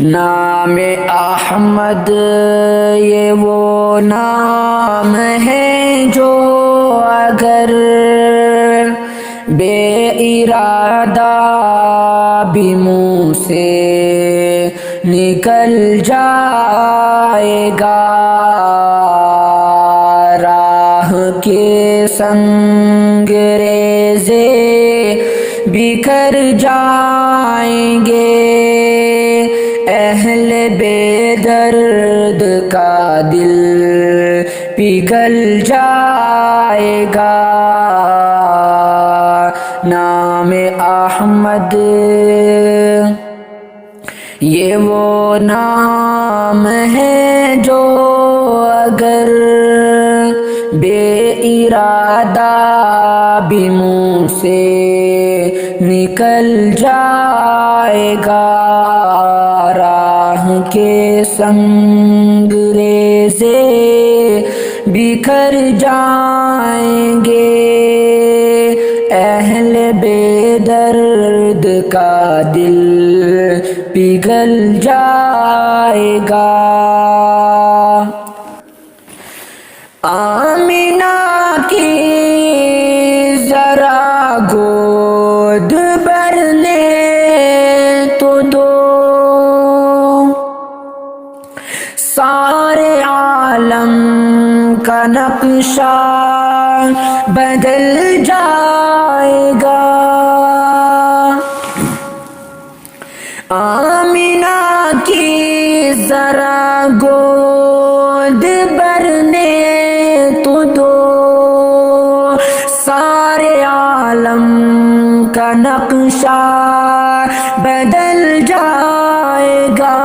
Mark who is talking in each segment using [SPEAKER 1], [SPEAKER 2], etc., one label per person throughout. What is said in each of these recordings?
[SPEAKER 1] نام احمد یہ وہ نام ہے جو اگر بے ارادہ بھی منہ سے نکل جائے گا، راہ کے سنگ ریزے بکھر جائیں گے، اہل بے درد کا دل پگھل جائے گا۔ نام احمد یہ وہ نام ہے جو اگر بے ارادہ بھی منہ سے نکل جائے گا، راہ کے سنگ ریزے بکھر جائیں گے، اہل بے درد کا دل پگھل جائے گا۔ آمینہ کی ذرا گود بھرنے تو دو، سارے عالم کا نقشہ بدل جائے گا۔ آمینہ کی ذرا گود بھرنے تو دو، سارے عالم کا نقشہ بدل جائے گا۔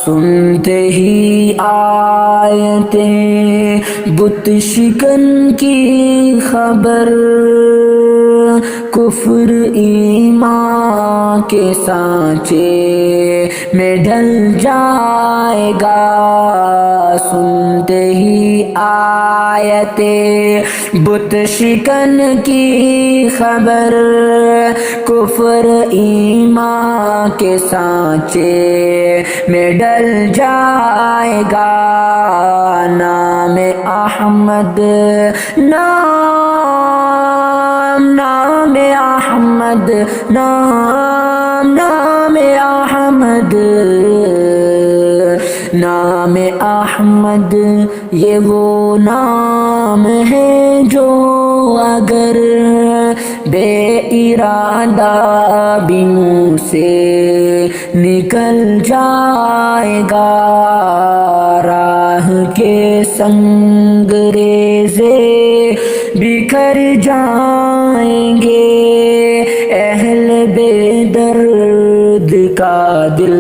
[SPEAKER 1] سنتے ہی آیتیں بت شکن کی خبر، کفر ایمان کے سانچے میں ڈھل جائے گا۔ سنتے ہی آیتیں بت شکن کی خبر، کفر ایمان کے سانچے میں ڈل جائے گا۔ نام احمد نام احمد نام احمد نام احمد یہ وہ نام ہے جو اگر بے ارادہ بھی منہ سے نکل جائے گا، راہ کے سنگ ریزے بکھر جائیں گے، اہل بے درد کا دل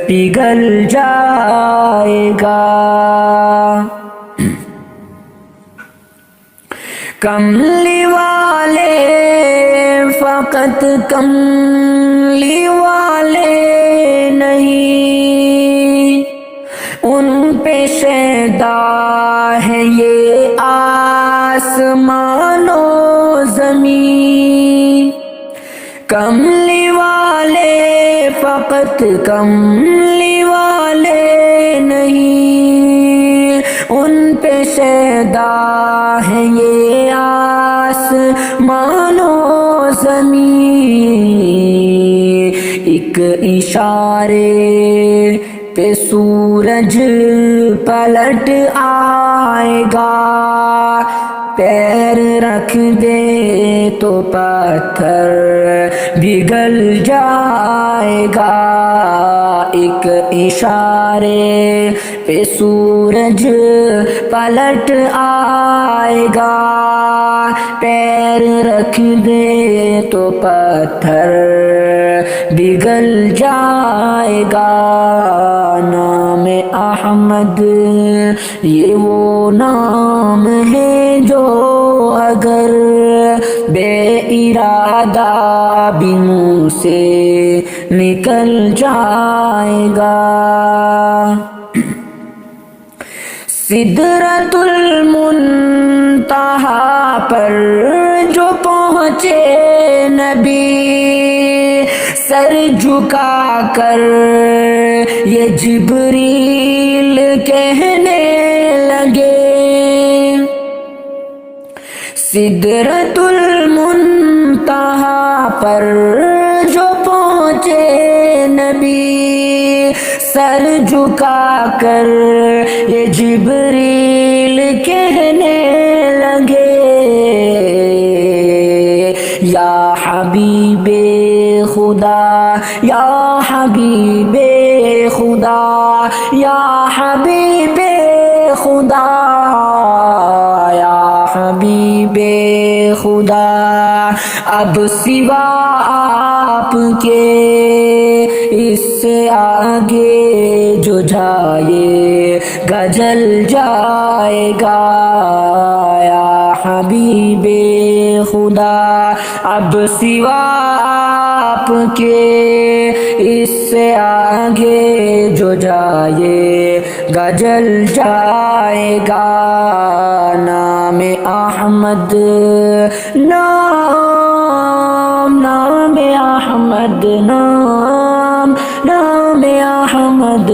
[SPEAKER 1] پگھل جائے گا۔ کملی والے فقط کملی والے نہیں، ان پہ شیدا ہے یہ آسمان و زمین۔ کملی والے فقط کملی والے نہیں، ان پہ شیدا ہے یہ آسمان و زمین۔ ایک اشارے پہ سورج پلٹ آئے گا، پیر رکھ دے تو پتھر پگھل جائے گا۔ ایک اشارے پہ سورج پلٹ آئے گا، پیر رکھ دے تو پتھر پگھل جائے گا۔ نام احمد یہ وہ نام ہے جو اگر بے ارادہ بھی منہ سے نکل جائے گا۔ سدرۃ المنتہا پر جو پہنچے نبی، سر جھکا کر یہ جبریل کہنے لگے، سدرۃ المنتہا پر جو پہنچے نبی، سر جھکا کر یہ جبریل کہنے لگے، یا حبیب خدا، یا حبیب خدا، یا حبیب خدا، یا حبیب خدا، اب سوا آپ کے اس سے آگے جو جائے گا جل جائے گا، یا حبیب خدا، اب سوا آپ کے اس سے آگے جو جائے گا جل جائے گا، نام احمد، نام احمد، نام احمد،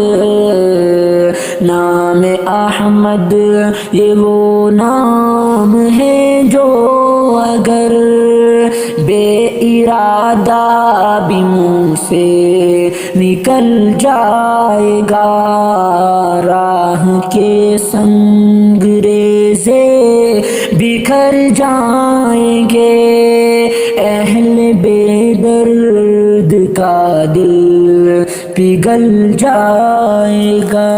[SPEAKER 1] نام احمد، یہ وہ نام ہے جو اگر بے ارادہ بھی منہ سے نکل جائے گا، راہ کے سنگ ریزے بکھر جائیں گے، اہل بے درد کا دل پگھل جائے گا۔